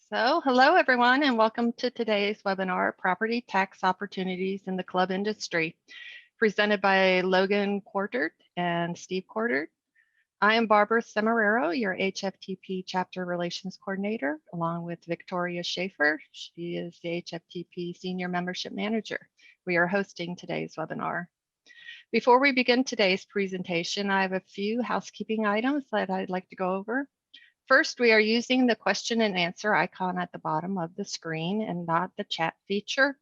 Hello everyone, and welcome to today's webinar, Property Tax Opportunities in the Club Industry, presented by Logan Quataert and Steve Quataert. I am Barbara Semeraro, your HFTP Chapter Relations Coordinator, along with Victoria Schaefer. She is the HFTP Senior Membership Manager. We are hosting today's webinar. Before we begin today's presentation, I have a few housekeeping items that I'd like to go over. First, we are using the question and answer icon at the bottom of the screen and not the chat feature.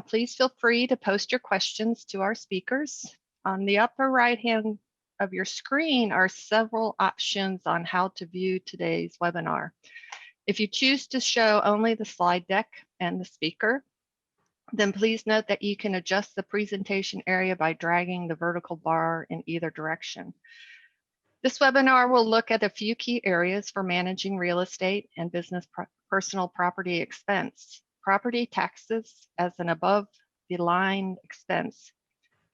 Please feel free to post your questions to our speakers. On the upper right hand of your screen are several options on how to view today's webinar. If you choose to show only the slide deck and the speaker, then please note that you can adjust the presentation area by dragging the vertical bar in either direction. This webinar will look at a few key areas for managing real estate and business personal property expense. Property taxes as an above the line expense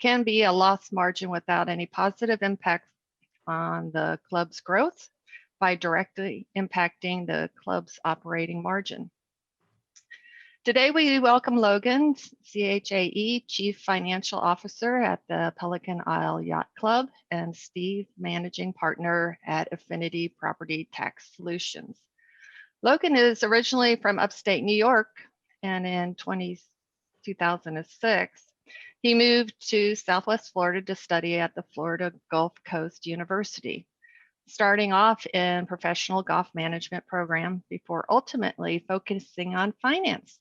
can be a loss margin without any positive impact on the club's growth by directly impacting the club's operating margin. Today, we welcome Logan, CHAE, Chief Financial Officer at the Pelican Yacht Club, and Steve, Managing Partner at Affinity Property Tax Solutions. Logan is originally from upstate New York, and in 2006, he moved to Southwest Florida to study at the Florida Gulf Coast University, starting off in professional golf management program before ultimately focusing on finance.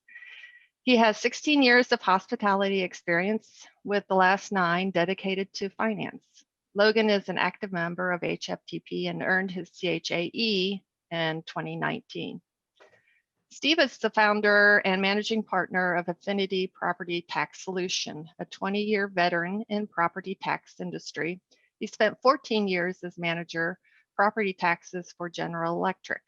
He has 16 years of hospitality experience, with the last 9 dedicated to finance. Logan is an active member of HFTP and earned his CHAE in 2019. Steve is the founder and managing partner of Affinity Property Tax Solution, a 20-year veteran in property tax industry. He spent 14 years as manager property taxes for General Electric.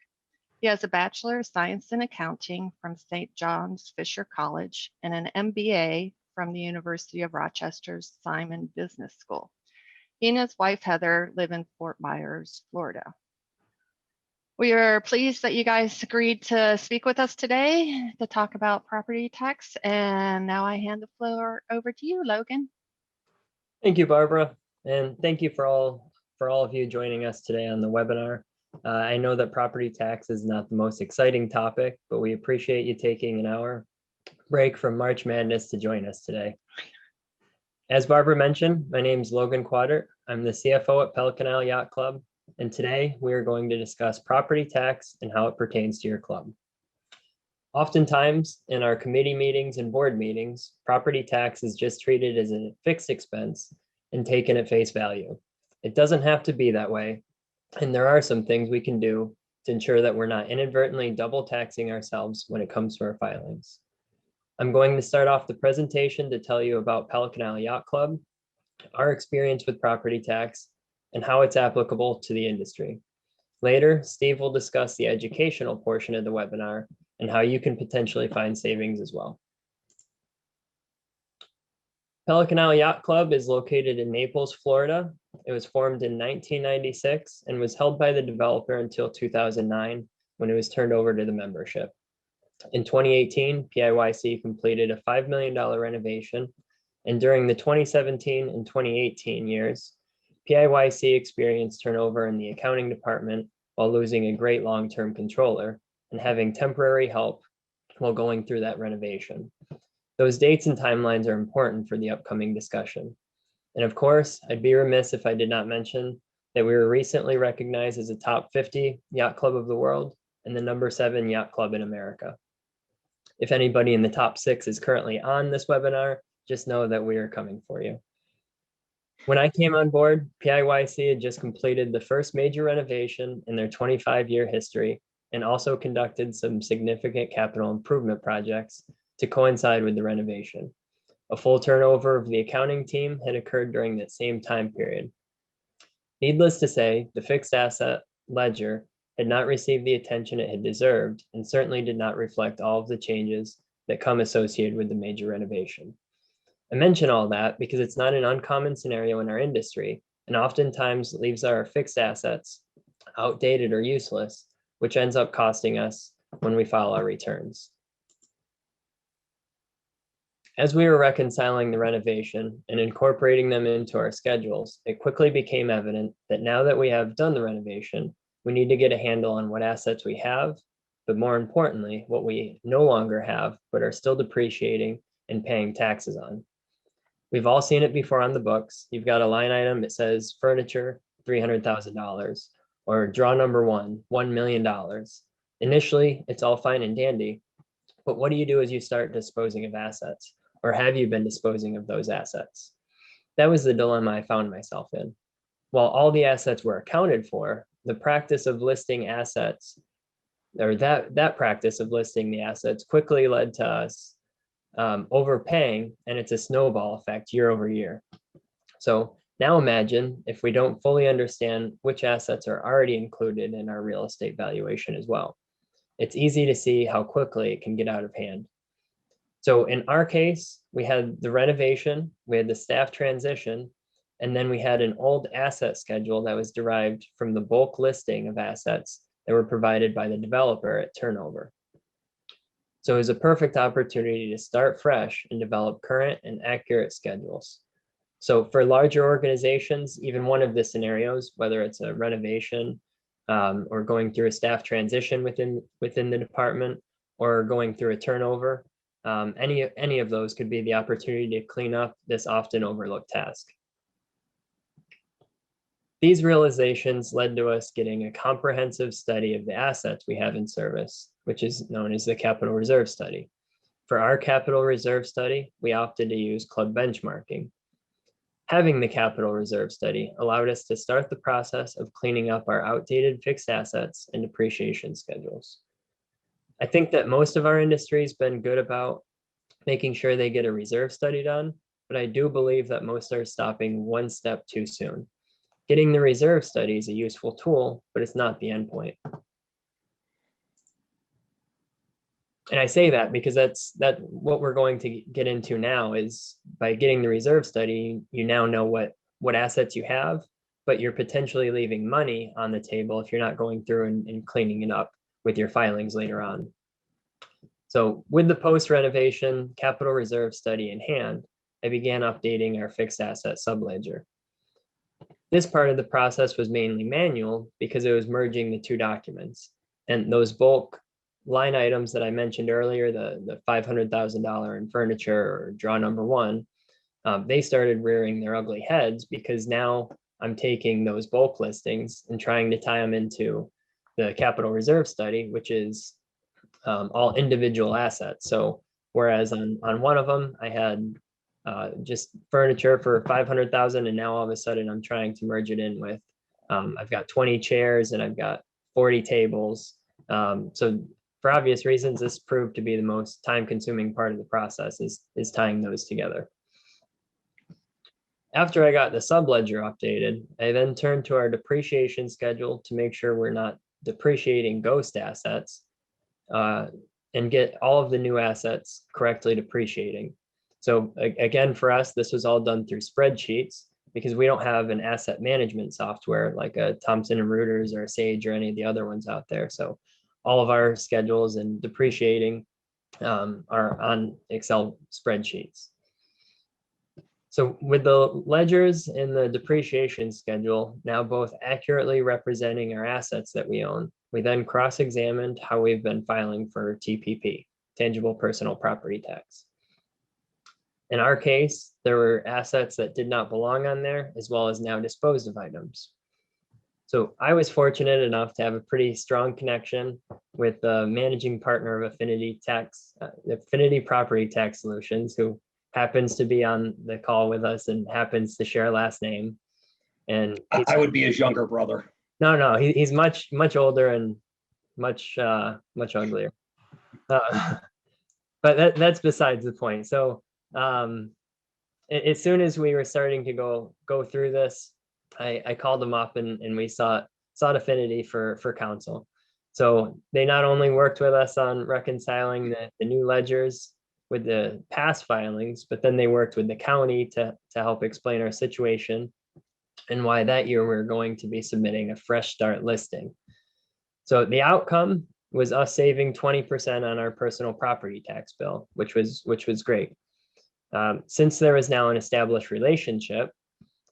He has a Bachelor of Science in Accounting from St. John's Fisher College and an MBA from the University of Rochester's Simon Business School. He and his wife, Heather, live in Fort Myers, Florida. We are pleased that you guys agreed to speak with us today to talk about property tax. And now I hand the floor over to you, Logan. Thank you, Barbara. And thank you for all of you joining us today on the webinar. I know that property tax is not the most exciting topic, but we appreciate you taking an hour break from March Madness to join us today. As Barbara mentioned, my name is Logan Quataert. I'm the CFO at Pelican Yacht Club, and today we are going to discuss property tax and how it pertains to your club. Oftentimes in our committee meetings and board meetings, property tax is just treated as a fixed expense and taken at face value. It doesn't have to be that way. And there are some things we can do to ensure that we're not inadvertently double taxing ourselves when it comes to our filings. I'm going to start off the presentation to tell you about Pelican Yacht Club, our experience with property tax, and how it's applicable to the industry. Later, Steve will discuss the educational portion of the webinar and how you can potentially find savings as well. Pelican Yacht Club is located in Naples, Florida. It was formed in 1996 and was held by the developer until 2009, when it was turned over to the membership. In 2018, PIYC completed a $5 million renovation, and during the 2017 and 2018 years, PIYC experienced turnover in the accounting department while losing a great long-term controller and having temporary help while going through that renovation. Those dates and timelines are important for the upcoming discussion. And of course, I'd be remiss if I did not mention that we were recently recognized as a top 50 yacht club of the world and the #7 yacht club in America. If anybody in the top 6 is currently on this webinar, just know that we are coming for you. When I came on board, PIYC had just completed the first major renovation in their 25-year history and also conducted some significant capital improvement projects to coincide with the renovation. A full turnover of the accounting team had occurred during that same time period. Needless to say, the fixed asset ledger had not received the attention it had deserved and certainly did not reflect all of the changes that come associated with the major renovation. I mention all that because it's not an uncommon scenario in our industry and oftentimes leaves our fixed assets outdated or useless, which ends up costing us when we file our returns. As we were reconciling the renovation and incorporating them into our schedules, it quickly became evident that now that we have done the renovation, we need to get a handle on what assets we have, but more importantly, what we no longer have, but are still depreciating and paying taxes on. We've all seen it before on the books. You've got a line item that says furniture, $300,000, or draw number one, $1 million. Initially, it's all fine and dandy, but what do you do as you start disposing of assets? Or have you been disposing of those assets? That was the dilemma I found myself in. While all the assets were accounted for, the practice of listing assets, or that practice of listing the assets quickly led to us overpaying, and it's a snowball effect year over year. So now imagine if we don't fully understand which assets are already included in our real estate valuation as well. It's easy to see how quickly it can get out of hand. So in our case, we had the renovation, we had the staff transition, and then we had an old asset schedule that was derived from the bulk listing of assets that were provided by the developer at turnover. So it was a perfect opportunity to start fresh and develop current and accurate schedules. So for larger organizations, even one of the scenarios, whether it's a renovation or going through a staff transition within the department or going through a turnover, any of those could be the opportunity to clean up this often overlooked task. These realizations led to us getting a comprehensive study of the assets we have in service, which is known as the Capital Reserve Study. For our Capital Reserve Study, we opted to use club benchmarking. Having the Capital Reserve Study allowed us to start the process of cleaning up our outdated fixed assets and depreciation schedules. I think that most of our industry has been good about making sure they get a reserve study done, but I do believe that most are stopping one step too soon. Getting the reserve study is a useful tool, but it's not the endpoint. And I say that because that's what we're going to get into now is by getting the reserve study, you now know what assets you have, but you're potentially leaving money on the table if you're not going through and cleaning it up with your filings later on. So with the post-renovation capital reserve study in hand, I began updating our fixed asset subledger. This part of the process was mainly manual because it was merging the two documents. And those bulk line items that I mentioned earlier, the $500,000 in furniture or draw number one, they started rearing their ugly heads because now I'm taking those bulk listings and trying to tie them into the capital reserve study, which is all individual assets. So whereas on one of them, I had just furniture for 500,000, and now all of a sudden I'm trying to merge it in with, I've got 20 chairs and I've got 40 tables. So for obvious reasons, this proved to be the most time-consuming part of the process is tying those together. After I got the subledger updated, I then turned to our depreciation schedule to make sure we're not depreciating ghost assets and get all of the new assets correctly depreciating. So again, for us, this was all done through spreadsheets because we don't have an asset management software like a Thomson and Reuters or a Sage or any of the other ones out there. So all of our schedules and depreciating are on Excel spreadsheets. So with the ledgers and the depreciation schedule now both accurately representing our assets that we own, we then cross-examined how we've been filing for TPP, tangible personal property tax. In our case, there were assets that did not belong on there, as well as now disposed of items. So I was fortunate enough to have a pretty strong connection with the managing partner of Affinity Property Tax Solutions, who happens to be on the call with us and happens to share a last name. And I would be his younger brother. No, he's much older and much uglier. But that's besides the point. So as soon as we were starting to go through this, I called them up and we sought Affinity for counsel. So they not only worked with us on reconciling the new ledgers with the past filings, but then they worked with the county to help explain our situation and why that year we're going to be submitting a fresh start listing. So the outcome was us saving 20% on our personal property tax bill, which was great. Since there is now an established relationship,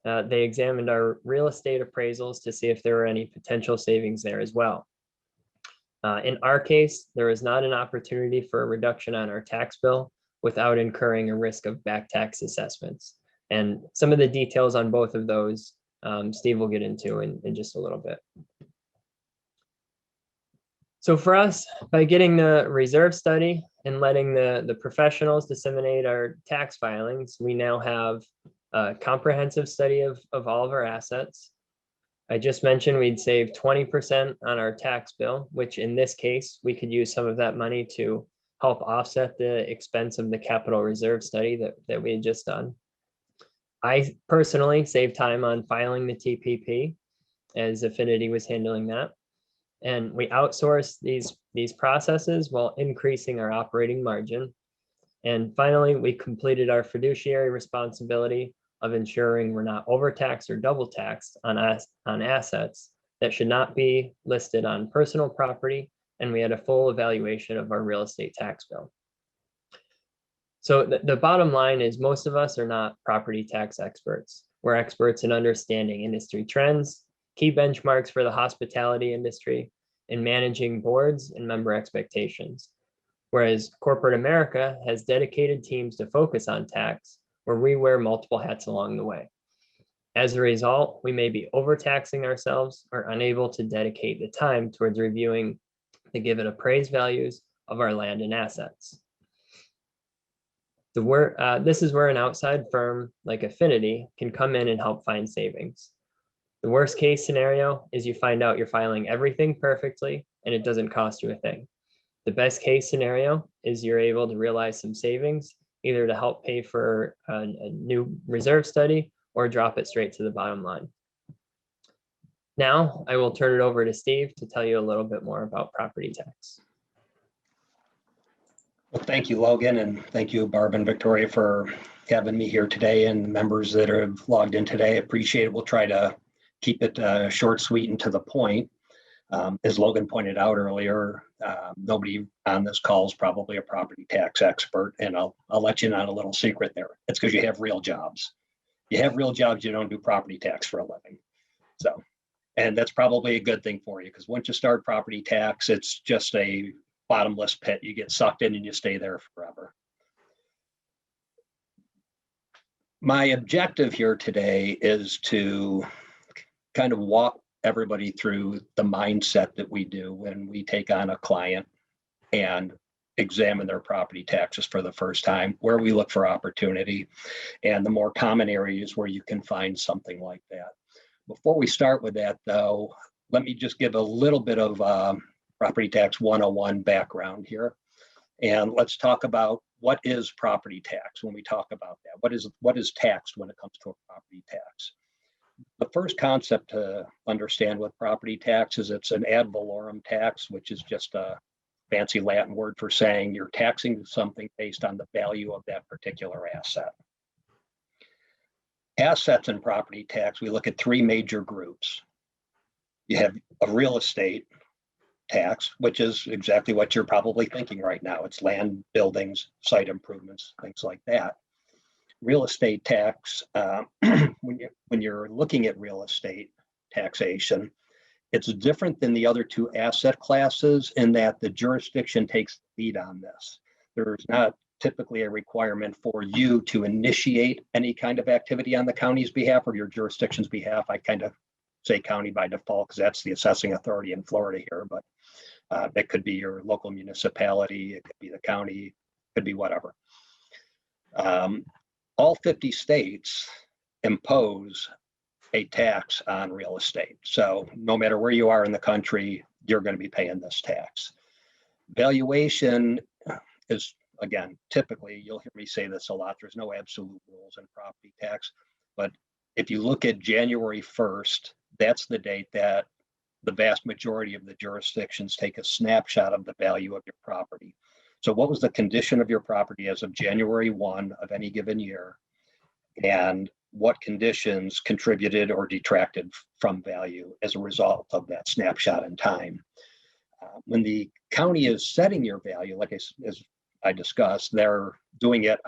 they examined our real estate appraisals to see if there were any potential savings there as well. In our case, there is not an opportunity for a reduction on our tax bill without incurring a risk of back tax assessments. And some of the details on both of those, Steve will get into in just a little bit. So for us, by getting the reserve study and letting the professionals disseminate our tax filings, we now have a comprehensive study of all of our assets. I just mentioned we'd save 20% on our tax bill, which in this case, we could use some of that money to help offset the expense of the capital reserve study that we had just done. I personally saved time on filing the TPP as Affinity was handling that. And we outsourced these processes while increasing our operating margin. And finally, we completed our fiduciary responsibility of ensuring we're not overtaxed or double taxed on assets that should not be listed on personal property. And we had a full evaluation of our real estate tax bill. So the bottom line is most of us are not property tax experts. We're experts in understanding industry trends, key benchmarks for the hospitality industry, and managing boards and member expectations. Whereas corporate America has dedicated teams to focus on tax, where we wear multiple hats along the way. As a result, we may be overtaxing ourselves or unable to dedicate the time towards reviewing the given appraised values of our land and assets. This is where an outside firm like Affinity can come in and help find savings. The worst case scenario is you find out you're filing everything perfectly and it doesn't cost you a thing. The best case scenario is you're able to realize some savings, either to help pay for a new reserve study or drop it straight to the bottom line. Now I will turn it over to Steve to tell you a little bit more about property tax. Well, thank you, Logan, and thank you, Barb and Victoria, for having me here today, and the members that have logged in today. Appreciate it. We'll try to keep it short, sweet, and to the point. As Logan pointed out earlier, nobody on this call is probably a property tax expert, and I'll let you in on a little secret there. It's because you have real jobs. You have real jobs, you don't do property tax for a living. So, and that's probably a good thing for you, because once you start property tax, it's just a bottomless pit. You get sucked in and you stay there forever. My objective here today is to kind of walk everybody through the mindset that we do when we take on a client and examine their property taxes for the first time, where we look for opportunity, and the more common areas where you can find something like that. Before we start with that, though, let me just give a little bit of property tax 101 background here. And let's talk about what is property tax when we talk about that. What is taxed when it comes to a property tax? The first concept to understand with property tax is it's an ad valorem tax, which is just a fancy Latin word for saying you're taxing something based on the value of that particular asset. Assets in property tax, we look at three major groups. You have a real estate tax, which is exactly what you're probably thinking right now. It's land, buildings, site improvements, things like that. Real estate tax, when you're looking at real estate taxation, it's different than the other two asset classes in that the jurisdiction takes the lead on this. There's not typically a requirement for you to initiate any kind of activity on the county's behalf or your jurisdiction's behalf. I kind of say county by default because that's the assessing authority in Florida here, but it could be your local municipality, it could be the county, it could be whatever. All 50 states impose a tax on real estate. So no matter where you are in the country, you're going to be paying this tax. Valuation is, again, typically, you'll hear me say this a lot, there's no absolute rules in property tax, but if you look at January 1st, that's the date that the vast majority of the jurisdictions take a snapshot of the value of your property. So what was the condition of your property as of January 1 of any given year? And what conditions contributed or detracted from value as a result of that snapshot in time? When the county is setting your value, like as I discussed, they're doing it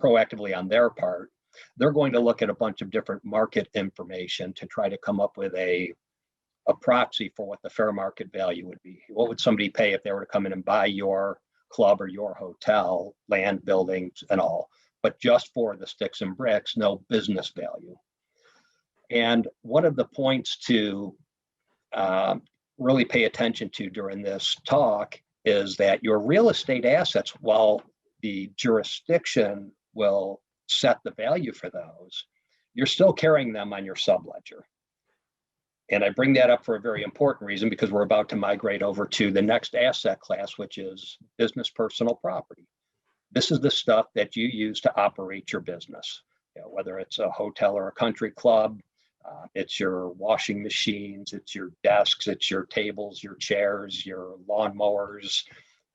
proactively on their part. They're going to look at a bunch of different market information to try to come up with a proxy for what the fair market value would be. What would somebody pay if they were to come in and buy your club or your hotel, land, buildings, and all, but just for the sticks and bricks, no business value. And one of the points to really pay attention to during this talk is that your real estate assets, while the jurisdiction will set the value for those, you're still carrying them on your subledger. And I bring that up for a very important reason, because we're about to migrate over to the next asset class, which is business personal property. This is the stuff that you use to operate your business, whether it's a hotel or a country club. It's your washing machines, it's your desks, it's your tables, your chairs, your lawnmowers,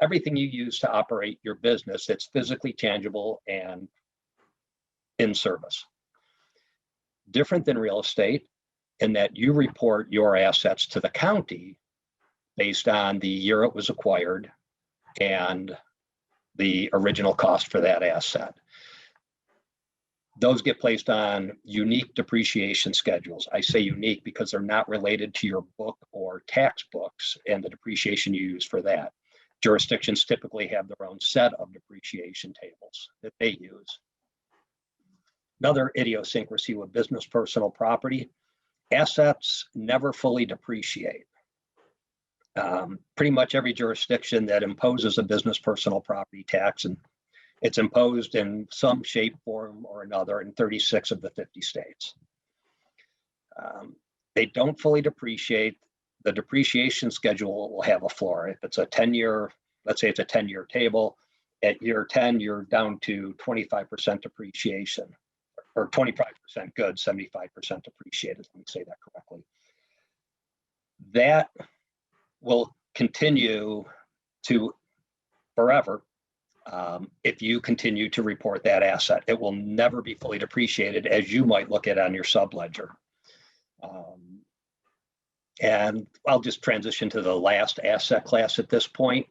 everything you use to operate your business that's physically tangible and in service. Different than real estate in that you report your assets to the county based on the year it was acquired and the original cost for that asset. Those get placed on unique depreciation schedules. I say unique because they're not related to your book or tax books and the depreciation you use for that. Jurisdictions typically have their own set of depreciation tables that they use. Another idiosyncrasy with business personal property, assets never fully depreciate. Pretty much every jurisdiction that imposes a business personal property tax, and it's imposed in some shape, form, or another in 36 of the 50 states. They don't fully depreciate. The depreciation schedule will have a floor. If it's a 10-year, let's say it's a 10-year table, at year 10, you're down to 25% depreciation, or 25% good, 75% depreciated. Let me say that correctly. That will continue to forever. If you continue to report that asset, it will never be fully depreciated as you might look at on your subledger. And I'll just transition to the last asset class at this point.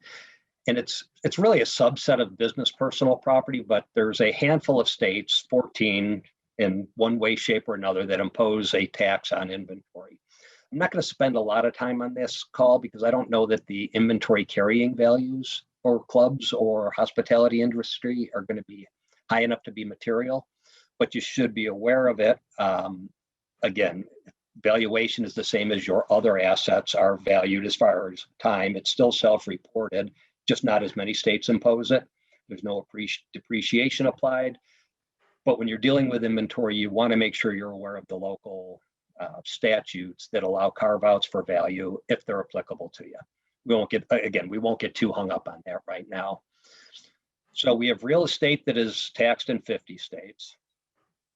And it's really a subset of business personal property, but there's a handful of states, 14 in one way, shape, or another, that impose a tax on inventory. I'm not going to spend a lot of time on this call because I don't know that the inventory carrying values for clubs or hospitality industry are going to be high enough to be material, but you should be aware of it. Again, valuation is the same as your other assets are valued as far as time. It's still self-reported, just not as many states impose it. There's no depreciation applied. But when you're dealing with inventory, you want to make sure you're aware of the local statutes that allow carve-outs for value if they're applicable to you. We won't get too hung up on that right now. So we have real estate that is taxed in 50 states,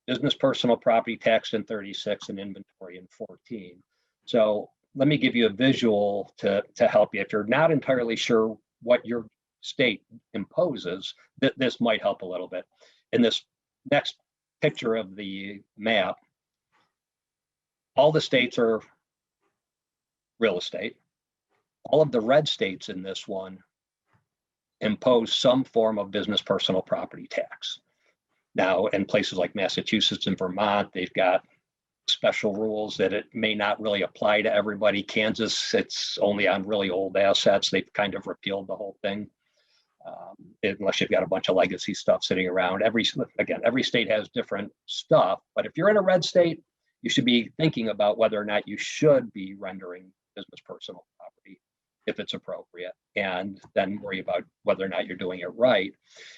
business personal property taxed in 36, and inventory in 14. So let me give you a visual to help you. If you're not entirely sure what your state imposes, this might help a little bit. In this next picture of the map, all the states are real estate. All of the red states in this one impose some form of business personal property tax. Now, in places like Massachusetts and Vermont, they've got special rules that it may not really apply to everybody. Kansas, it's only on really old assets. They've kind of repealed the whole thing, unless you've got a bunch of legacy stuff sitting around. Every state has different stuff, but if you're in a red state, you should be thinking about whether or not you should be rendering business personal property if it's appropriate, and then worry about whether or not you're doing it right.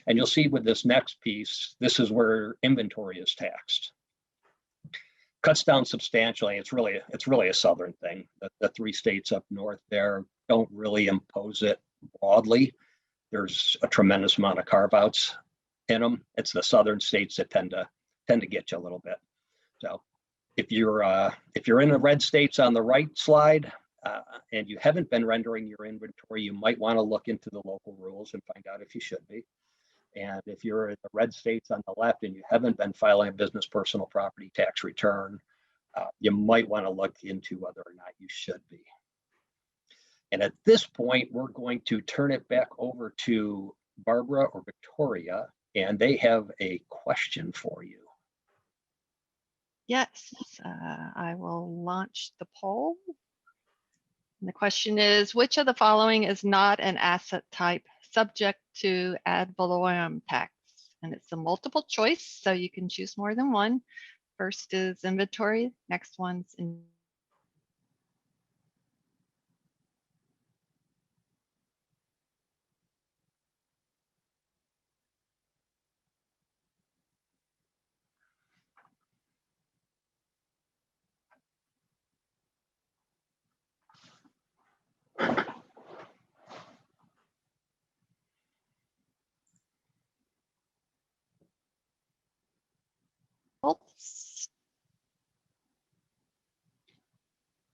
And you'll see with this next piece, this is where inventory is taxed. Cuts down substantially. It's really a southern thing. The 3 states up north there don't really impose it broadly. There's a tremendous amount of carve-outs in them. It's the southern states that tend to get you a little bit. So if you're in the red states on the right slide, and you haven't been rendering your inventory, you might want to look into the local rules and find out if you should be. And if you're in the red states on the left and you haven't been filing a business personal property tax return, you might want to look into whether or not you should be. And at this point, we're going to turn it back over to Barbara or Victoria, and they have a question for you. Yes, I will launch the poll. And the question is, which of the following is not an asset type subject to ad valorem tax? And it's a multiple choice, so you can choose more than one. First is inventory, next one's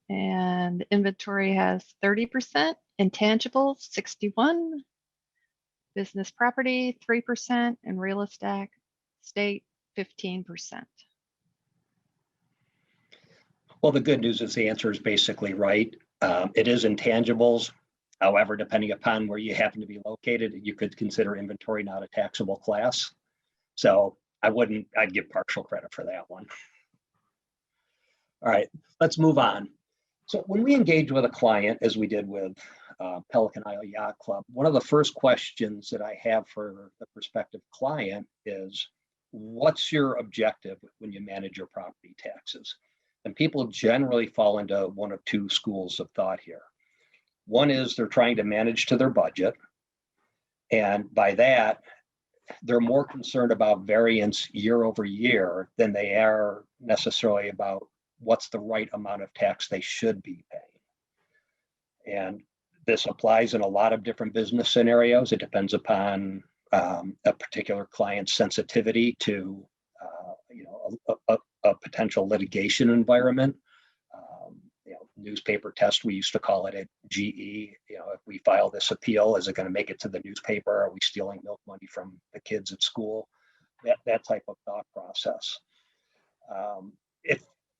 and inventory has 30%, intangibles 61, business property 3%, and real estate 15%. Well, the good news is the answer is basically right. It is intangibles. However, depending upon where you happen to be located, you could consider inventory not a taxable class. So I'd give partial credit for that one. All right, let's move on. So when we engage with a client, as we did with Pelican Yacht Club, one of the first questions that I have for the prospective client is, what's your objective when you manage your property taxes? And people generally fall into one of two schools of thought here. One is they're trying to manage to their budget. And by that, they're more concerned about variance year over year than they are necessarily about what's the right amount of tax they should be paying. And this applies in a lot of different business scenarios. It depends upon a particular client's sensitivity to a potential litigation environment. Newspaper test, we used to call it at GE. If we file this appeal, is it going to make it to the newspaper? Are we stealing milk money from the kids at school? That type of thought process.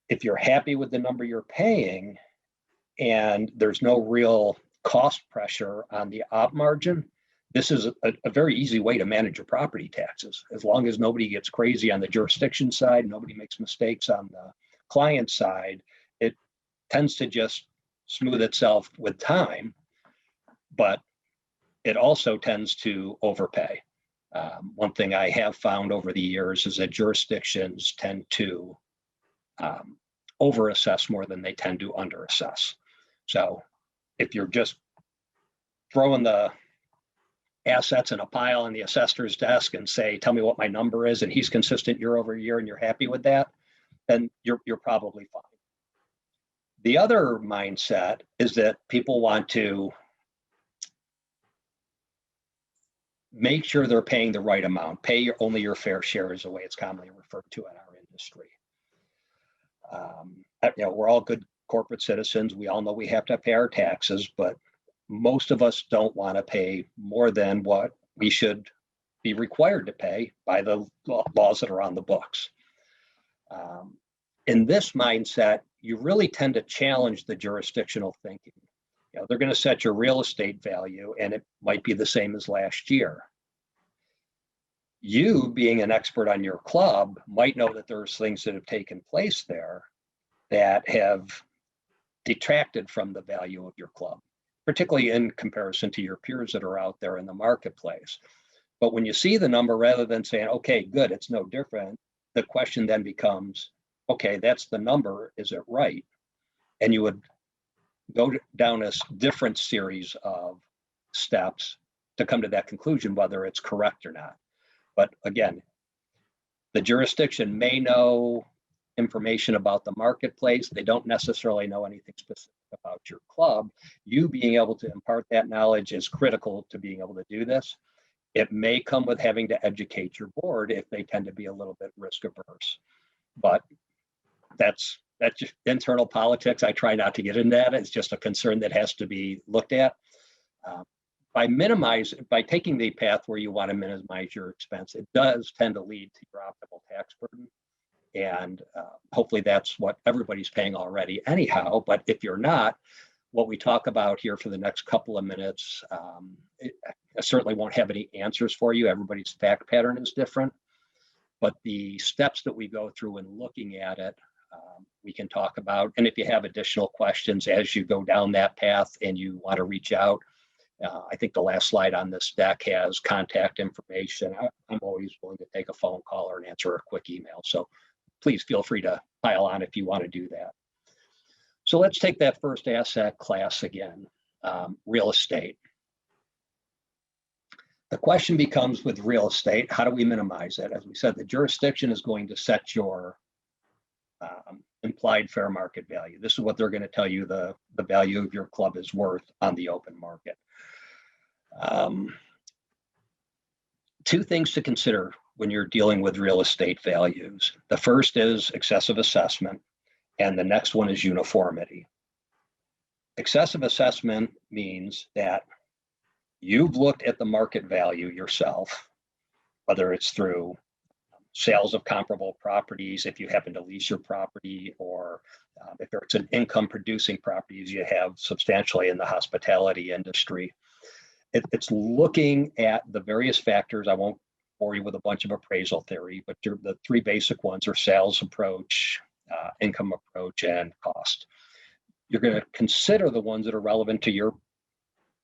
If you're happy with the number you're paying and there's no real cost pressure on the op margin, this is a very easy way to manage your property taxes. As long as nobody gets crazy on the jurisdiction side, nobody makes mistakes on the client side, it tends to just smooth itself with time, but it also tends to overpay. One thing I have found over the years is that jurisdictions tend to overassess more than they tend to underassess. So if you're just throwing the assets in a pile on the assessor's desk and say, tell me what my number is, and he's consistent year over year and you're happy with that, then you're probably fine. The other mindset is that people want to make sure they're paying the right amount. Pay only your fair share is the way it's commonly referred to in our industry. We're all good corporate citizens. We all know we have to pay our taxes, but most of us don't want to pay more than what we should be required to pay by the laws that are on the books. In this mindset, you really tend to challenge the jurisdictional thinking. They're going to set your real estate value, and it might be the same as last year. You, being an expert on your club, might know that there's things that have taken place there that have detracted from the value of your club, particularly in comparison to your peers that are out there in the marketplace. But when you see the number, rather than saying, okay, good, it's no different, the question then becomes, okay, that's the number, is it right? And you would go down a different series of steps to come to that conclusion, whether it's correct or not. But again, the jurisdiction may know information about the marketplace. They don't necessarily know anything specific about your club. You being able to impart that knowledge is critical to being able to do this. It may come with having to educate your board if they tend to be a little bit risk averse. But that's just internal politics. I try not to get into that. It's just a concern that has to be looked at. By taking the path where you want to minimize your expense, it does tend to lead to your optimal tax burden. And hopefully that's what everybody's paying already anyhow. But if you're not, what we talk about here for the next couple of minutes, I certainly won't have any answers for you. Everybody's fact pattern is different, but the steps that we go through in looking at it, we can talk about. And if you have additional questions as you go down that path and you want to reach out, I think the last slide on this deck has contact information. I'm always willing to take a phone call or answer a quick email. So please feel free to pile on if you want to do that. So let's take that first asset class again, real estate. The question becomes with real estate, how do we minimize it? As we said, the jurisdiction is going to set your implied fair market value. This is what they're going to tell you the value of your club is worth on the open market. Two things to consider when you're dealing with real estate values. The first is excessive assessment, and the next one is uniformity. Excessive assessment means that you've looked at the market value yourself, whether it's through sales of comparable properties, if you happen to lease your property, or if it's an income producing properties you have substantially in the hospitality industry. It's looking at the various factors. I won't bore you with a bunch of appraisal theory, but the three basic ones are sales approach, income approach, and cost. You're going to consider the ones that are relevant to your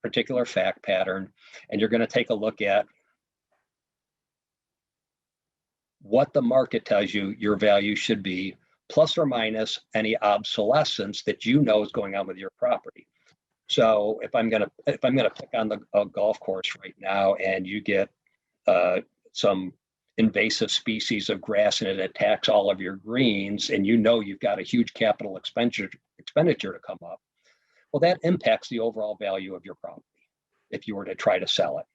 particular fact pattern, and you're going to take a look at what the market tells you your value should be, plus or minus any obsolescence that you know is going on with your property. So if I'm gonna pick on a golf course right now, and you get some invasive species of grass and it attacks all of your greens, and you know you've got a huge capital expenditure to come up, well, that impacts the overall value of your property. If you were to try to sell it,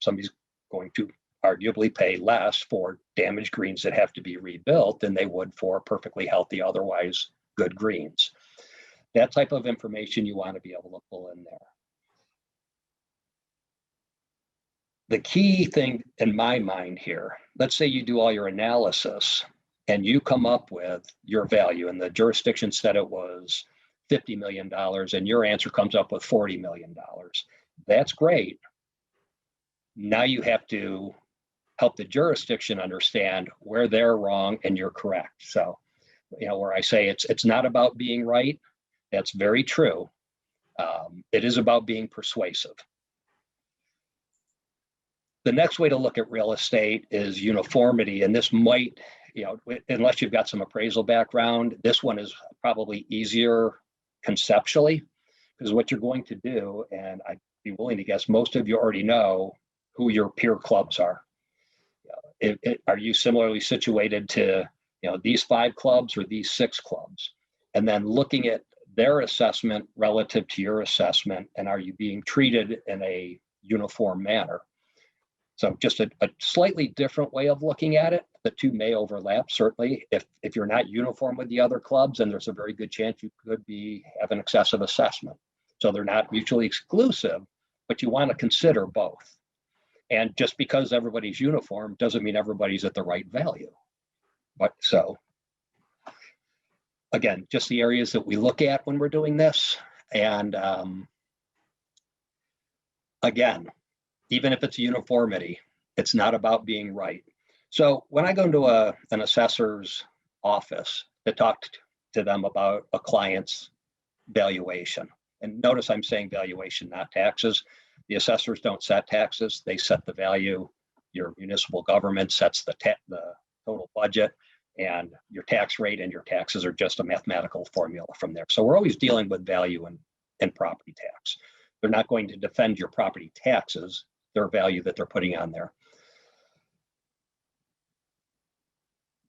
somebody's going to arguably pay less for damaged greens that have to be rebuilt than they would for perfectly healthy, otherwise good greens. That type of information you want to be able to pull in there. The key thing in my mind here, let's say you do all your analysis and you come up with your value, and the jurisdiction said it was $50 million, and your answer comes up with $40 million. That's great. Now you have to help the jurisdiction understand where they're wrong and you're correct. So, where I say it's not about being right, that's very true. It is about being persuasive. The next way to look at real estate is uniformity, and this might, unless you've got some appraisal background, this one is probably easier conceptually, because what you're going to do, and I'd be willing to guess most of you already know who your peer clubs are. Are you similarly situated to these 5 clubs or these 6 clubs? And then looking at their assessment relative to your assessment, and are you being treated in a uniform manner? So just a slightly different way of looking at it. The two may overlap, certainly. If you're not uniform with the other clubs, then there's a very good chance you could have an excessive assessment. So they're not mutually exclusive, but you want to consider both. And just because everybody's uniform doesn't mean everybody's at the right value. But so, again, just the areas that we look at when we're doing this. And again, even if it's uniformity, it's not about being right. So when I go into an assessor's office to talk to them about a client's valuation, and notice I'm saying valuation, not taxes. The assessors don't set taxes, they set the value. Your municipal government sets the total budget, and your tax rate and your taxes are just a mathematical formula from there. So we're always dealing with value and property tax. They're not going to defend your property taxes, their value that they're putting on there.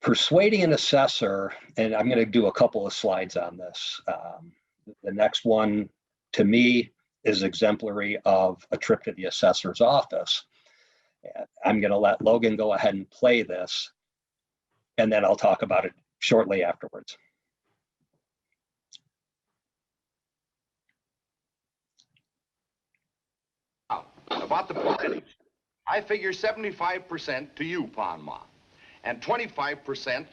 Persuading an assessor, and I'm going to do a couple of slides on this. The next one, to me, is exemplary of a trip to the assessor's office. And I'm going to let Logan go ahead and play this, and then I'll talk about it shortly afterwards. About the percentage, I figure 75% to you, Panma, and 25%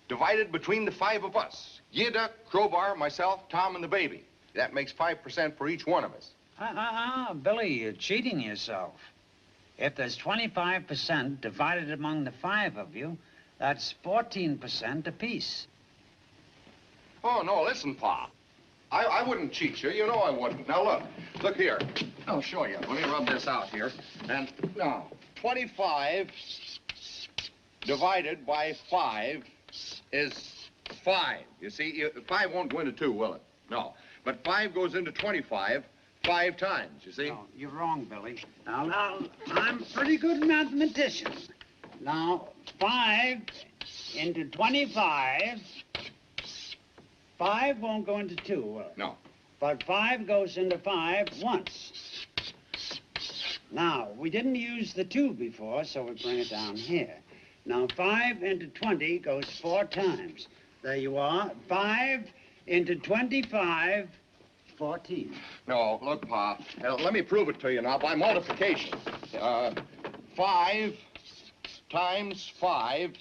divided between the 5 of us, Yida, Crowbar, myself, Tom, and the baby. That makes 5% for each one of us. Billy, you're cheating yourself. If there's 25% divided among the 5 of you, that's 14% apiece. Oh, no, listen, Pa. I wouldn't cheat you. You know I wouldn't. Now, look here. I'll show you. Let me rub this out here. And now, 25 divided by 5 is 5. You see, 5 won't go into 2, will it? No. But 5 goes into 25 5 times, you see? No, you're wrong, Billy. Now, I'm a pretty good mathematician. Now, 5 into 25, 5 won't go into 2, will it? No. But 5 goes into 5 once. Now, we didn't use the 2 before, so we bring it down here. Now, 5 into 20 goes 4 times. There you are. 5 into 25, 14. No, look, Pa. Let me prove it to you now by multiplication. 5 times 5.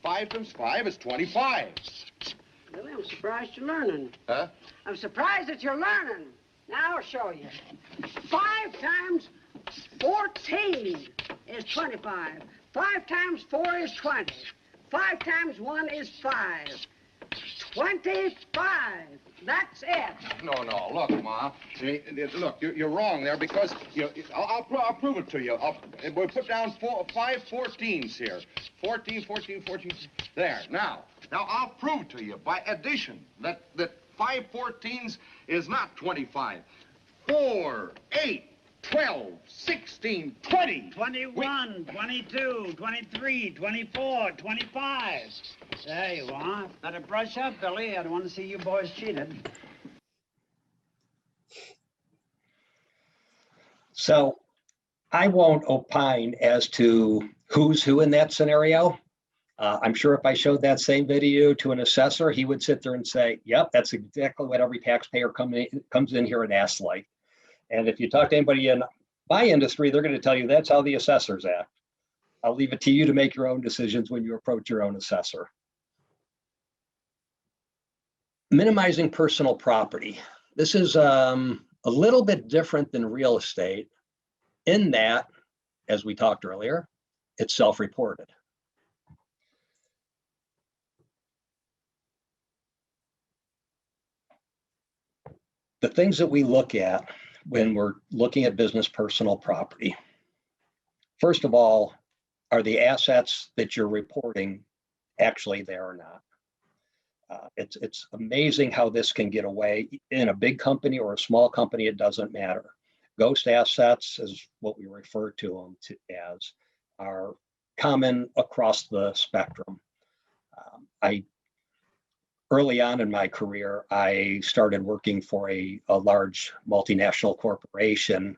5 times 5 is 25. Billy, I'm surprised you're learning. Huh? I'm surprised that you're learning. Now I'll show you. 5 times 14 is 25. 5 times 4 is 20. 5 times 1 is 5. 25. That's it. No, look, Ma. Look, you're wrong there because I'll prove it to you. We'll put down 5 14s here. 14. There. Now I'll prove to you by addition that 5 14s is not 25. 4, 8, 12, 16, 20. 21, 22, 23, 24, 25. There you are. Better brush up, Billy. I don't want to see you boys cheated. So I won't opine as to who's who in that scenario. I'm sure if I showed that same video to an assessor, he would sit there and say, yep, that's exactly what every taxpayer comes in here and asks like. And if you talk to anybody in my industry, they're going to tell you that's how the assessors act. I'll leave it to you to make your own decisions when you approach your own assessor. Minimizing personal property. This is a little bit different than real estate in that, as we talked earlier, it's self-reported. The things that we look at when we're looking at business personal property, first of all, are the assets that you're reporting actually there or not? It's amazing how this can get away in a big company or a small company, it doesn't matter. Ghost assets is what we refer to them as, are common across the spectrum. Early on in my career, I started working for a large multinational corporation.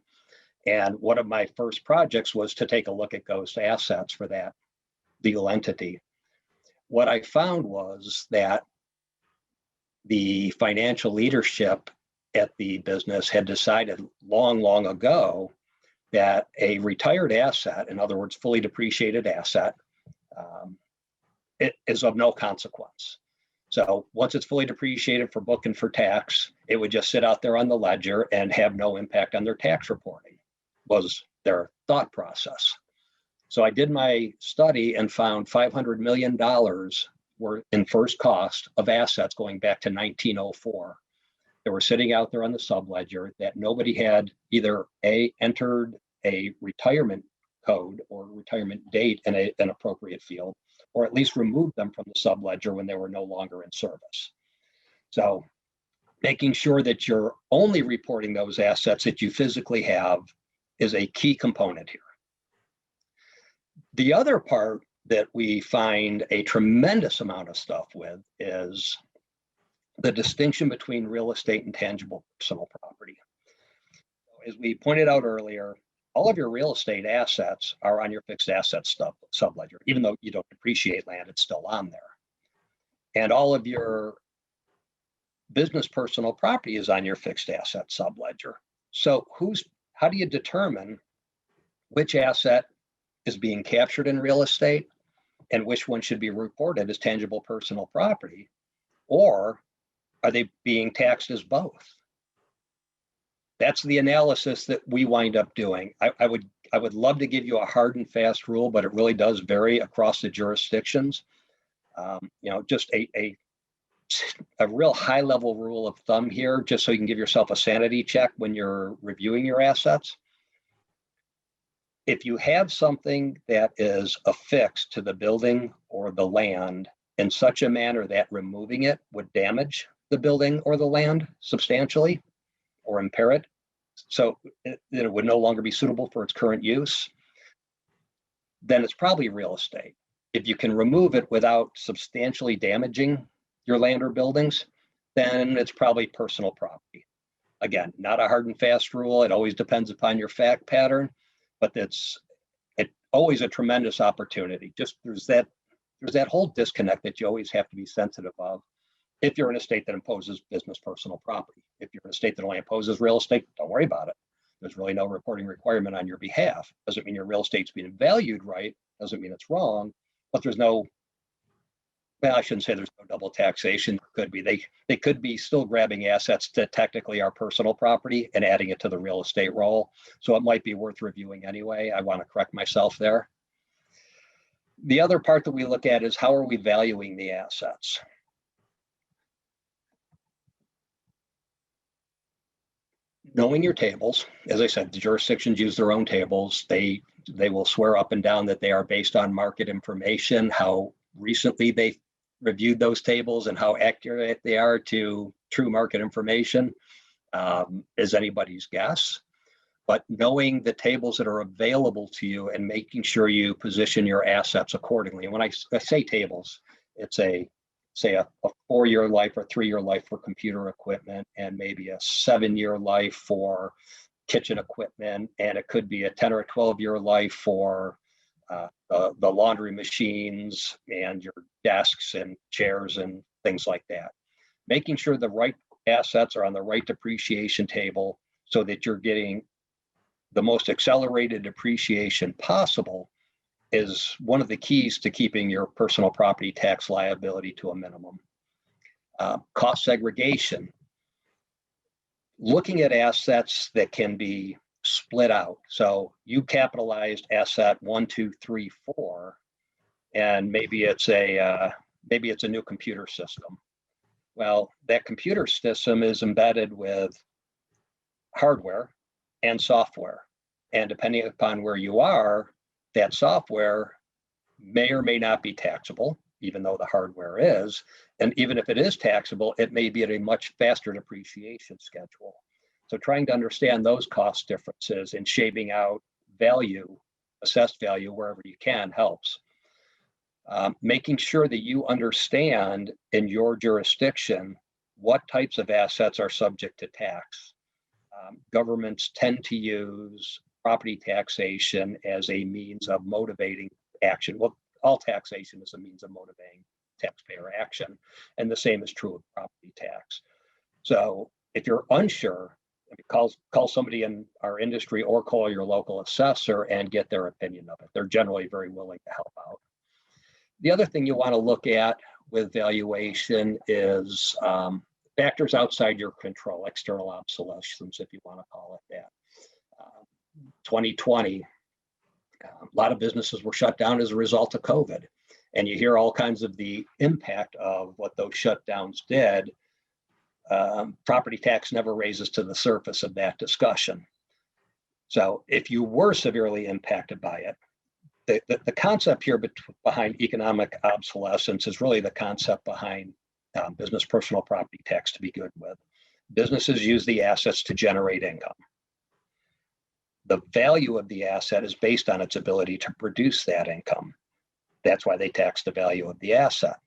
And one of my first projects was to take a look at ghost assets for that legal entity. What I found was that the financial leadership at the business had decided long ago that a retired asset, in other words, fully depreciated asset, it is of no consequence. So once it's fully depreciated for book and for tax, it would just sit out there on the ledger and have no impact on their tax reporting, was their thought process. So I did my study and found $500 million were in first cost of assets going back to 1904. They were sitting out there on the subledger that nobody had either entered a retirement code or retirement date in an appropriate field, or at least removed them from the subledger when they were no longer in service. So making sure that you're only reporting those assets that you physically have is a key component here. The other part that we find a tremendous amount of stuff with is the distinction between real estate and tangible personal property. As we pointed out earlier, all of your real estate assets are on your fixed assets subledger. Even though you don't depreciate land, it's still on there. And all of your business personal property is on your fixed asset subledger. So how do you determine which asset is being captured in real estate and which one should be reported as tangible personal property? Or are they being taxed as both? that's the analysis that we wind up doing. I would love to give you a hard and fast rule, but it really does vary across the jurisdictions. Just a real high level rule of thumb here, just so you can give yourself a sanity check when you're reviewing your assets. If you have something that is affixed to the building or the land in such a manner that removing it would damage the building or the land substantially or impair it, so it would no longer be suitable for its current use, then it's probably real estate. If you can remove it without substantially damaging your land or buildings, then it's probably personal property. Again, not a hard and fast rule. It always depends upon your fact pattern, but it's always a tremendous opportunity. Just there's that whole disconnect that you always have to be sensitive of. If you're in a state that imposes business personal property, if you're in a state that only imposes real estate, don't worry about it. There's really no reporting requirement on your behalf. Doesn't mean your real estate's being valued right. Doesn't mean it's wrong, but there's no, well, I shouldn't say there's no double taxation. There could be. They could be still grabbing assets that technically are personal property and adding it to the real estate roll. So it might be worth reviewing anyway. I want to correct myself there. The other part that we look at is how are we valuing the assets? Knowing your tables, as I said, the jurisdictions use their own tables. They will swear up and down that they are based on market information, how recently they reviewed those tables and how accurate they are to true market information is anybody's guess. But knowing the tables that are available to you and making sure you position your assets accordingly. And when I say tables, it's a 4-year life or 3-year life for computer equipment, and maybe a 7-year life for kitchen equipment, and it could be a 10 or a 12-year life for the laundry machines and your desks and chairs and things like that. Making sure the right assets are on the right depreciation table so that you're getting the most accelerated depreciation possible is one of the keys to keeping your personal property tax liability to a minimum. Cost segregation, looking at assets that can be split out. So you capitalized asset 1, 2, 3, 4, and maybe it's a new computer system. Well, that computer system is embedded with hardware and software, and depending upon where you are, that software may or may not be taxable, even though the hardware is. And even if it is taxable, it may be at a much faster depreciation schedule. So trying to understand those cost differences and shaving out value, assessed value wherever you can helps. Making sure that you understand in your jurisdiction what types of assets are subject to tax. Governments tend to use property taxation as a means of motivating action. Well, all taxation is a means of motivating taxpayer action, and the same is true of property tax. So if you're unsure, call somebody in our industry or call your local assessor and get their opinion of it. They're generally very willing to help out. The other thing you want to look at with valuation is factors outside your control, external obsolescence, if you want to call it that. 2020, a lot of businesses were shut down as a result of COVID. And you hear all kinds of the impact of what those shutdowns did. Property tax never raises to the surface of that discussion. So if you were severely impacted by it, the concept here behind economic obsolescence is really the concept behind business personal property tax to be good with. Businesses use the assets to generate income. The value of the asset is based on its ability to produce that income. That's why they tax the value of the asset.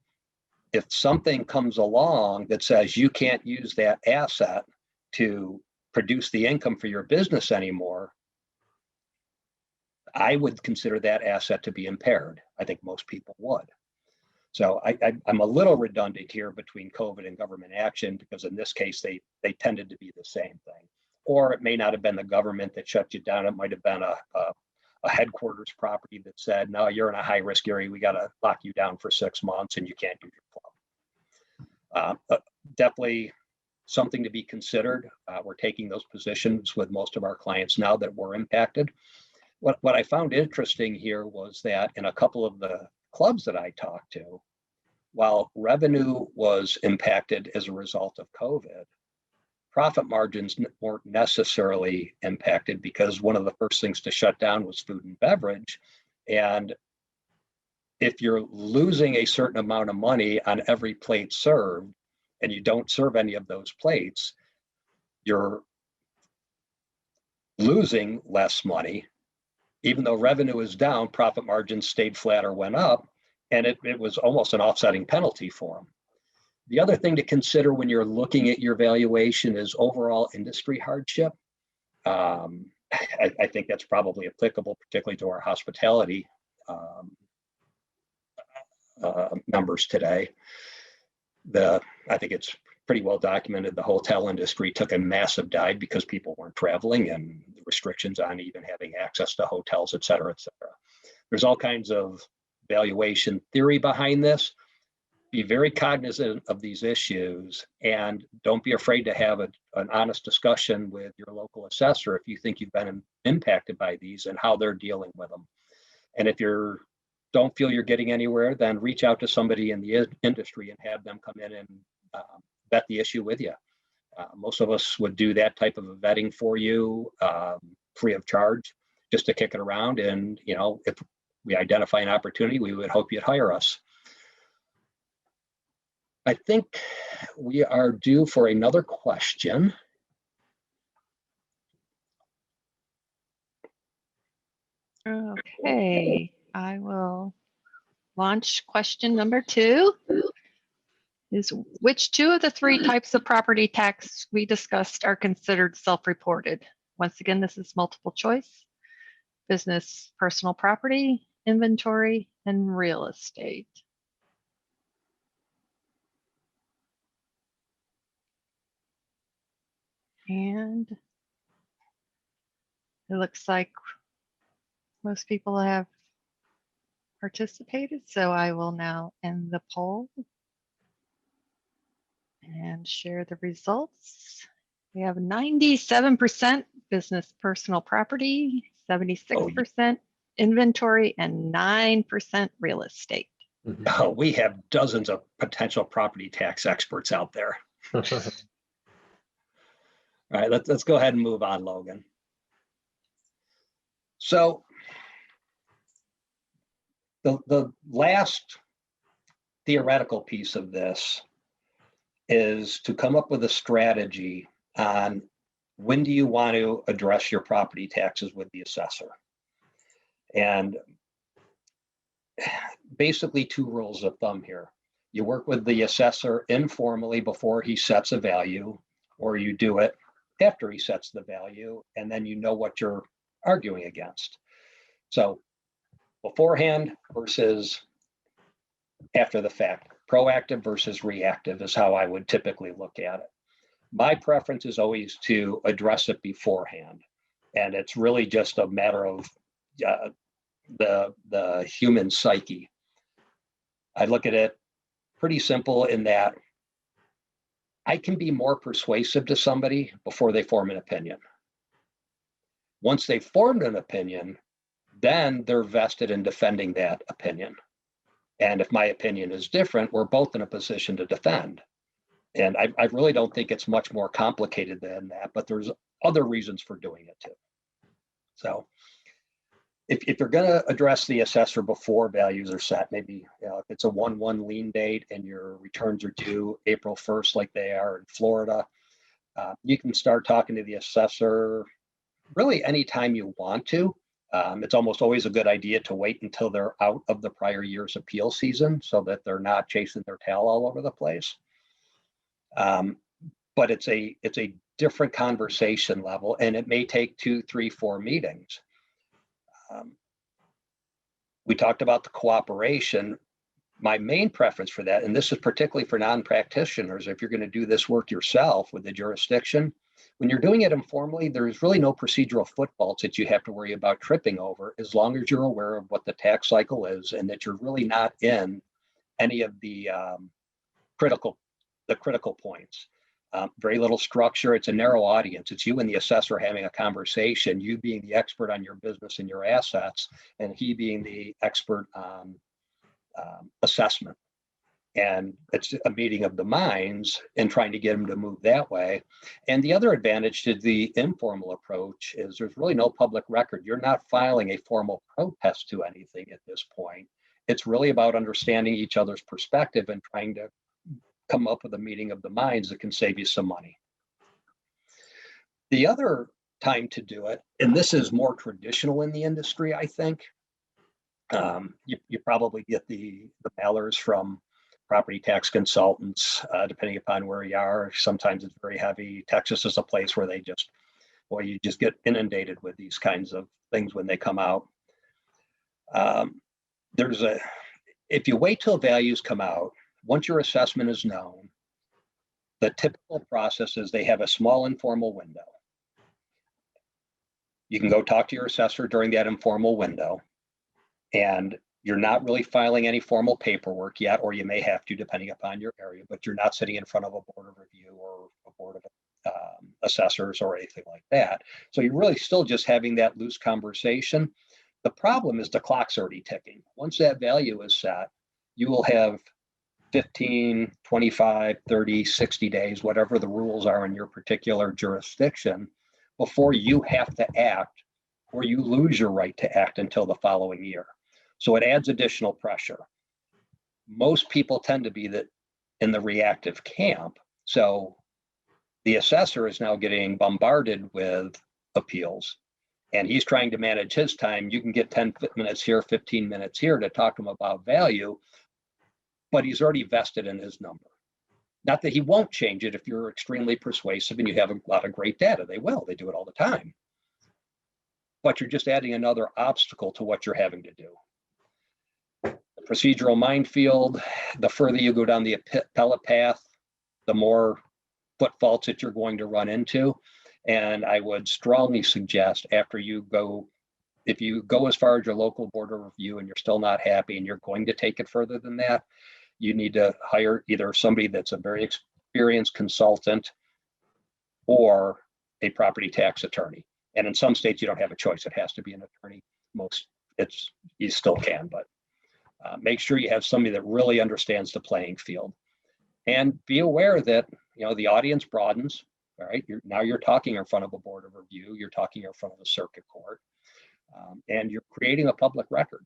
If something comes along that says you can't use that asset to produce the income for your business anymore, I would consider that asset to be impaired. I think most people would. So I'm a little redundant here between COVID and government action, because in this case, they tended to be the same thing. Or it may not have been the government that shut you down. It might have been a headquarters property that said, no, you're in a high risk area. We got to lock you down for 6 months and you can't use your club. Definitely something to be considered. We're taking those positions with most of our clients now that were impacted. What I found interesting here was that in a couple of the clubs that I talked to, while revenue was impacted as a result of COVID, profit margins weren't necessarily impacted because one of the first things to shut down was food and beverage. And if you're losing a certain amount of money on every plate served and you don't serve any of those plates, you're losing less money. Even though revenue is down, profit margins stayed flat or went up, and it was almost an offsetting penalty for them. The other thing to consider when you're looking at your valuation is overall industry hardship. I think that's probably applicable, particularly to our hospitality numbers today. I think it's pretty well documented the hotel industry took a massive dive because people weren't traveling and the restrictions on even having access to hotels, et cetera, et cetera. There's all kinds of valuation theory behind this. Be very cognizant of these issues and don't be afraid to have an honest discussion with your local assessor if you think you've been impacted by these and how they're dealing with them. And if you don't feel you're getting anywhere, then reach out to somebody in the industry and have them come in and vet the issue with you. Most of us would do that type of a vetting for you free of charge, just to kick it around. And, you know, if we identify an opportunity, we would hope you'd hire us. I think we are due for another question. Okay, I will launch question number 2. Is which 2 of the 3 types of property tax we discussed are considered self-reported? Once again, this is multiple choice. Business, personal property, inventory, and real estate. And it looks like most people have participated, so I will now end the poll and share the results. We have 97% business personal property, 76% inventory, and 9% real estate. Oh, we have dozens of potential property tax experts out there. All right, let's go ahead and move on, Logan. So the last theoretical piece of this is to come up with a strategy on when do you want to address your property taxes with the assessor. And basically 2 rules of thumb here. You work with the assessor informally before he sets a value, or you do it after he sets the value, and then you know what you're arguing against. So beforehand versus after the fact, proactive versus reactive is how I would typically look at it. My preference is always to address it beforehand. And it's really just a matter of the human psyche. I look at it pretty simple in that I can be more persuasive to somebody before they form an opinion. Once they've formed an opinion, then they're vested in defending that opinion. And if my opinion is different, we're both in a position to defend. And I really don't think it's much more complicated than that, but there's other reasons for doing it too. So if you're going to address the assessor before values are set, maybe if it's a 1/1 lien date and your returns are due April 1st, like they are in Florida, you can start talking to the assessor really anytime you want to. It's almost always a good idea to wait until they're out of the prior year's appeal season so that they're not chasing their tail all over the place. But it's a different conversation level, and it may take 2, 3, 4 meetings. We talked about the cooperation. My main preference for that, and this is particularly for non-practitioners, if you're going to do this work yourself with the jurisdiction, when you're doing it informally, there's really no procedural footfaults that you have to worry about tripping over, as long as you're aware of what the tax cycle is and that you're really not in any of the critical points. Very little structure. It's a narrow audience. It's you and the assessor having a conversation, you being the expert on your business and your assets, and he being the expert on assessment. And it's a meeting of the minds and trying to get them to move that way. And the other advantage to the informal approach is there's really no public record. You're not filing a formal protest to anything at this point. It's really about understanding each other's perspective and trying to come up with a meeting of the minds that can save you some money. The other time to do it, and this is more traditional in the industry, I think, you probably get the mailers from property tax consultants, depending upon where you are. Sometimes it's very heavy. Texas is a place where they just, well, you just get inundated with these kinds of things when they come out. If you wait till values come out, once your assessment is known, the typical process is they have a small informal window. You can go talk to your assessor during that informal window, and you're not really filing any formal paperwork yet, or you may have to depending upon your area, but you're not sitting in front of a board of review or a board of assessors or anything like that. So you're really still just having that loose conversation. The problem is the clock's already ticking. Once that value is set, you will have 15, 25, 30, 60 days, whatever the rules are in your particular jurisdiction, before you have to act, or you lose your right to act until the following year. So it adds additional pressure. Most people tend to be in the reactive camp. So the assessor is now getting bombarded with appeals, and he's trying to manage his time. You can get 10 minutes here, 15 minutes here to talk to him about value, but he's already vested in his number. Not that he won't change it if you're extremely persuasive and you have a lot of great data. They will, they do it all the time. But you're just adding another obstacle to what you're having to do. The procedural minefield, the further you go down the appellate path, the more footfalls that you're going to run into. And I would strongly suggest after you go, if you go as far as your local board of review and you're still not happy and you're going to take it further than that, you need to hire either somebody that's a very experienced consultant or a property tax attorney. And in some states, you don't have a choice. It has to be an attorney. You still can, but make sure you have somebody that really understands the playing field. And be aware that, the audience broadens, all right? Now you're talking in front of a board of review, you're talking in front of a circuit court, and you're creating a public record.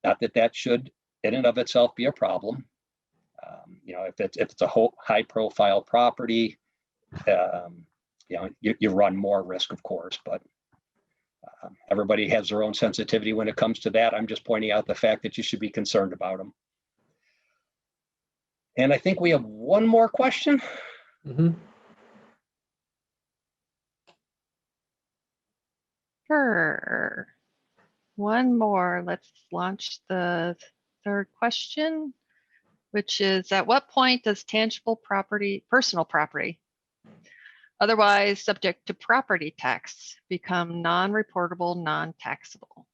Not that that should in and of itself be a problem. If it's a high profile property, you run more risk, of course, but everybody has their own sensitivity when it comes to that. I'm just pointing out the fact that you should be concerned about them. And I think we have one more question. Mm-hmm. Sure. One more. Let's launch the third question, which is, at what point does tangible property, personal property, otherwise subject to property tax, become non-reportable, non-taxable?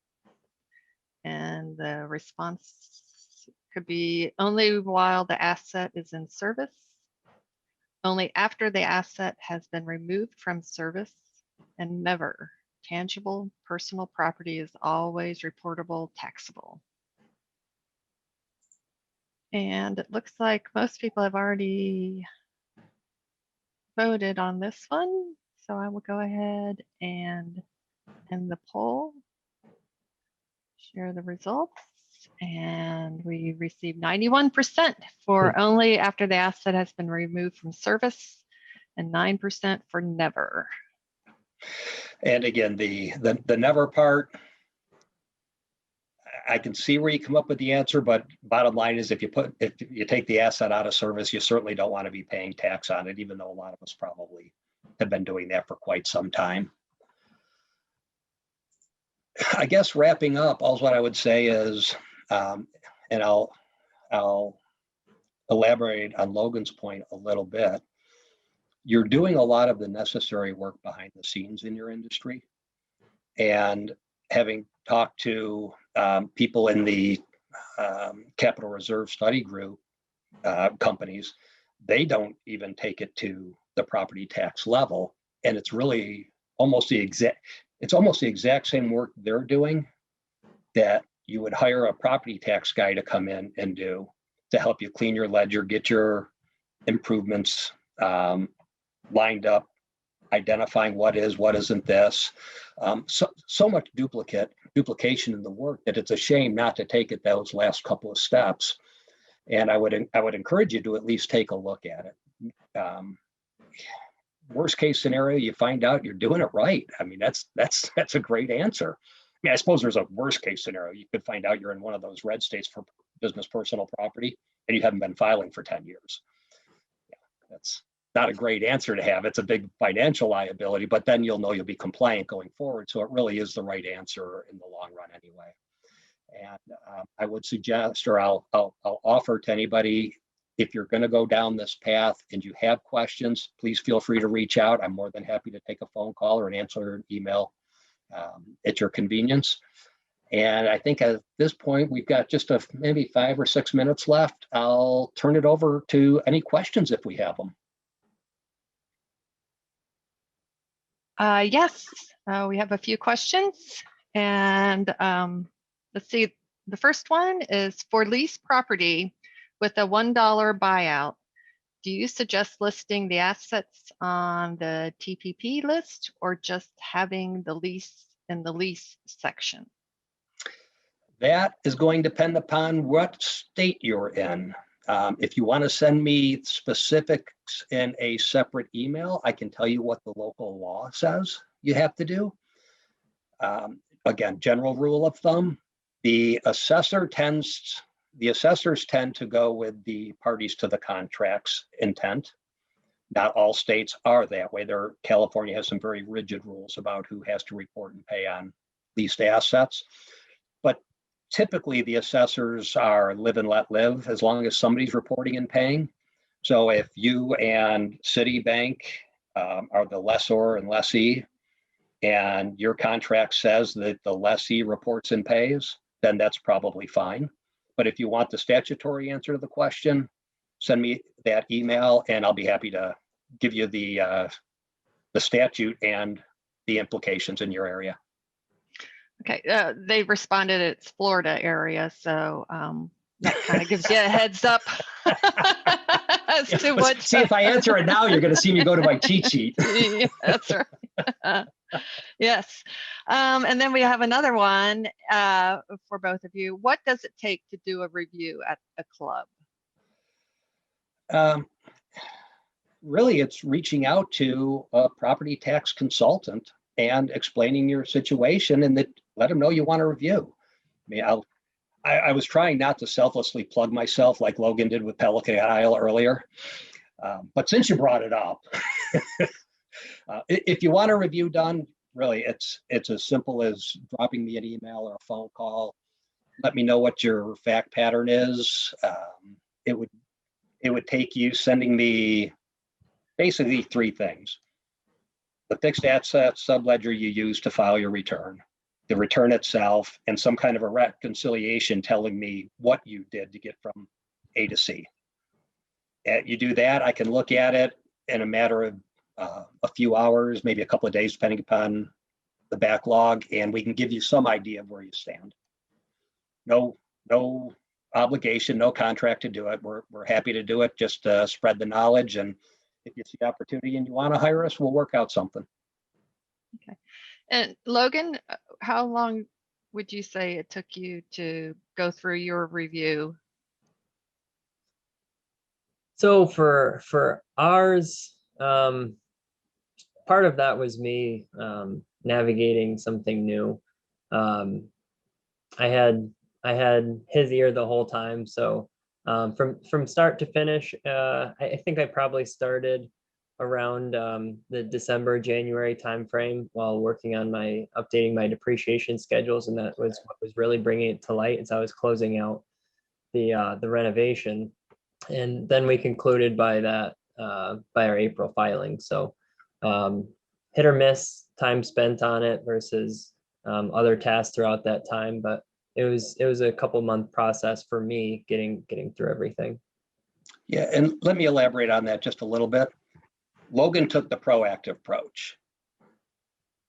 And the response could be only while the asset is in service, only after the asset has been removed from service, and never. Tangible personal property is always reportable, taxable. And it looks like most people have already voted on this one. So I will go ahead and end the poll, share the results, and we received 91% for only after the asset has been removed from service and 9% for never. And again, the never part, I can see where you come up with the answer, but bottom line is if you take the asset out of service, you certainly don't want to be paying tax on it, even though a lot of us probably have been doing that for quite some time. I guess wrapping up, all what I would say is, and I'll elaborate on Logan's point a little bit. You're doing a lot of the necessary work behind the scenes in your industry, and having talked to people in the Capital Reserve Study Group companies, they don't even take it to the property tax level. And it's really almost the exact same work they're doing that you would hire a property tax guy to come in and do to help you clean your ledger, get your improvements lined up, identifying what is, what isn't this. So much duplication in the work that it's a shame not to take it those last couple of steps. And I would encourage you to at least take a look at it. Worst case scenario, you find out you're doing it right. I mean, that's a great answer. I mean, I suppose there's a worst case scenario. You could find out you're in one of those red states for business personal property and you haven't been filing for 10 years. Yeah, that's not a great answer to have. It's a big financial liability, but then you'll know you'll be compliant going forward. So it really is the right answer in the long run anyway. And I would suggest, or I'll offer to anybody, if you're going to go down this path and you have questions, please feel free to reach out. I'm more than happy to take a phone call or an answer an email at your convenience. And I think at this point, we've got just maybe 5 or 6 minutes left. I'll turn it over to any questions if we have them. Yes, we have a few questions. And let's see, the first one is for lease property with a $1 buyout. Do you suggest listing the assets on the TPP list or just having the lease in the lease section? That is going to depend upon what state you're in. If you want to send me specifics in a separate email, I can tell you what the local law says you have to do. Again, general rule of thumb, the assessors tend to go with the parties to the contract's intent. Not all states are that way. California has some very rigid rules about who has to report and pay on leased assets. But typically the assessors are live and let live as long as somebody's reporting and paying. So if you and Citibank are the lessor and lessee, and your contract says that the lessee reports and pays, then that's probably fine. But if you want the statutory answer to the question, send me that email and I'll be happy to give you the statute and the implications in your area. Okay, they responded it's Florida area, so that kind of gives you a heads up as to what. See, if I answer it now, you're going to see me go to my cheat sheet. Yeah, that's right. Yes. And then we have another one for both of you. What does it take to do a review at a club? Really, it's reaching out to a property tax consultant and explaining your situation and that let them know you want a review. I mean, I was trying not to selflessly plug myself like Logan did with Pelican earlier. But since you brought it up, if you want a review done, really, it's as simple as dropping me an email or a phone call. Let me know what your fact pattern is. It would take you sending me basically 3 things: the fixed asset subledger you use to file your return, the return itself, and some kind of a reconciliation telling me what you did to get from A to C. You do that, I can look at it in a matter of a few hours, maybe a couple of days, depending upon the backlog, and we can give you some idea of where you stand. No obligation, no contract to do it. We're happy to do it, just spread the knowledge, and if you see opportunity and you want to hire us, we'll work out something. Okay. And Logan, how long would you say it took you to go through your review? So for ours, part of that was me navigating something new. I had his ear the whole time, so from start to finish, I think I probably started around the December, January timeframe while working on updating my depreciation schedules, and that was what was really bringing it to light as I was closing out the renovation. And then we concluded by our April filing. So hit or miss time spent on it versus other tasks throughout that time, but it was a couple month process for me getting through everything. Yeah, and let me elaborate on that just a little bit. Logan took the proactive approach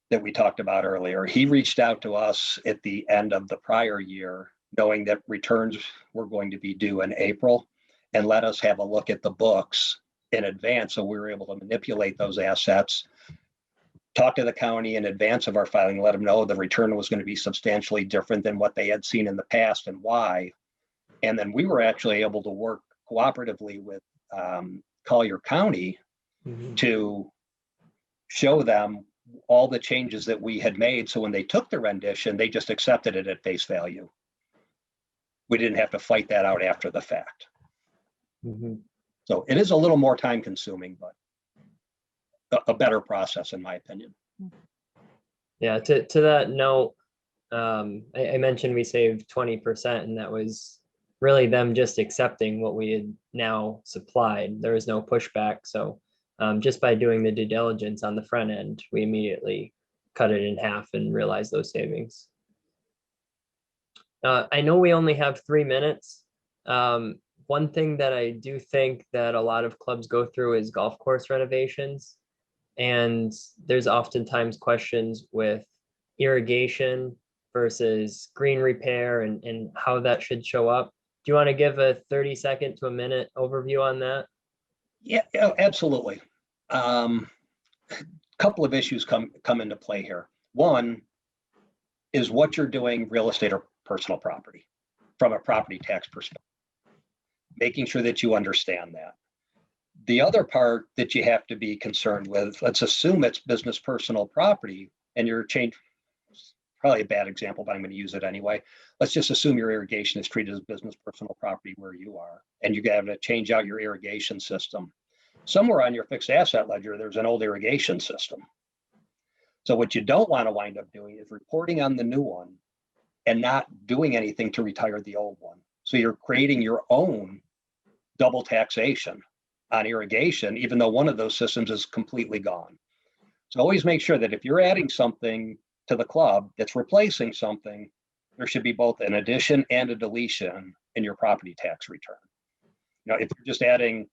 that we talked about earlier. He reached out to us at the end of the prior year, knowing that returns were going to be due in April, and let us have a look at the books in advance. So we were able to manipulate those assets, talk to the county in advance of our filing, let them know the return was going to be substantially different than what they had seen in the past and why. And then we were actually able to work cooperatively with Collier County to show them all the changes that we had made. So when they took the rendition, they just accepted it at face value. We didn't have to fight that out after the fact. So it is a little more time consuming, but a better process in my opinion. Yeah, to that note, I mentioned we saved 20%, and that was really them just accepting what we had now supplied. There was no pushback. So just by doing the due diligence on the front end, we immediately cut it in half and realized those savings. I know we only have 3 minutes. One thing that I do think that a lot of clubs go through is golf course renovations. And there's oftentimes questions with irrigation versus green repair and how that should show up. Do you want to give a 30-second to a minute overview on that? Yeah, absolutely. Couple of issues come into play here. One is what you're doing, real estate or personal property, from a property tax perspective, making sure that you understand that. The other part that you have to be concerned with, let's assume it's business personal property and you're changing, probably a bad example, but I'm going to use it anyway. Let's just assume your irrigation is treated as business personal property where you are, and you got to change out your irrigation system. Somewhere on your fixed asset ledger, there's an old irrigation system. So what you don't want to wind up doing is reporting on the new one and not doing anything to retire the old one. So you're creating your own double taxation on irrigation, even though one of those systems is completely gone. So always make sure that if you're adding something to the club that's replacing something, there should be both an addition and a deletion in your property tax return. You know, if you're just adding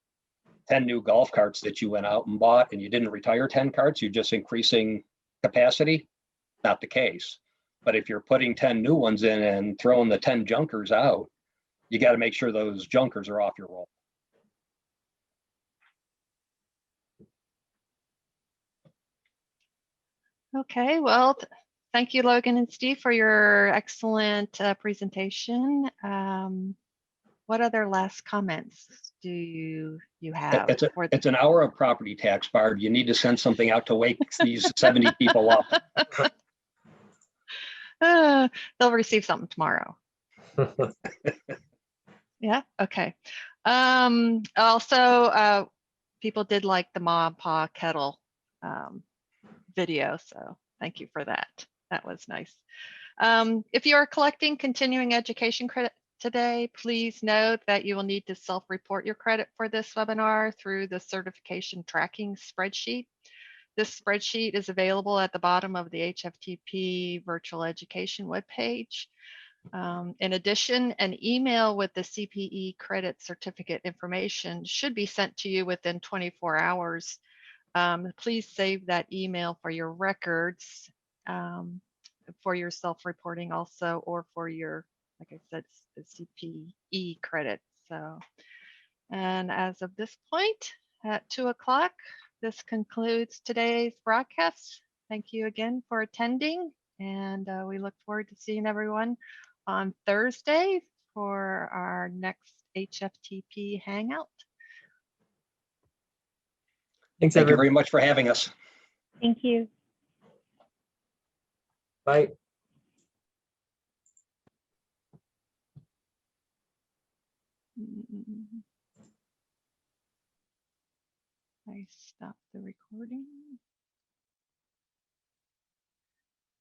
10 new golf carts that you went out and bought and you didn't retire 10 carts, you're just increasing capacity, not the case. But if you're putting 10 new ones in and throwing the 10 junkers out, you got to make sure those junkers are off your roll. Okay, well, thank you, Logan and Steve, for your excellent presentation. What other last comments do you have? It's an hour of property tax, Barb. You need to send something out to wake these 70 people up. They'll receive something tomorrow. Yeah, okay. Also, people did like the Ma and Pa kettle video, so thank you for that. That was nice. If you are collecting continuing education credit today, please note that you will need to self-report your credit for this webinar through the certification tracking spreadsheet. This spreadsheet is available at the bottom of the HFTP virtual education webpage. In addition, an email with the CPE credit certificate information should be sent to you within 24 hours. Please save that email for your records, for your self-reporting also, or for your, like I said, the CPE credit. So, and as of this point at 2 o'clock, this concludes today's broadcast. Thank you again for attending, and we look forward to seeing everyone on Thursday for our next HFTP Hangout. Thanks, Thank you everybody. very much for having us. Thank you. Bye. I stopped the recording.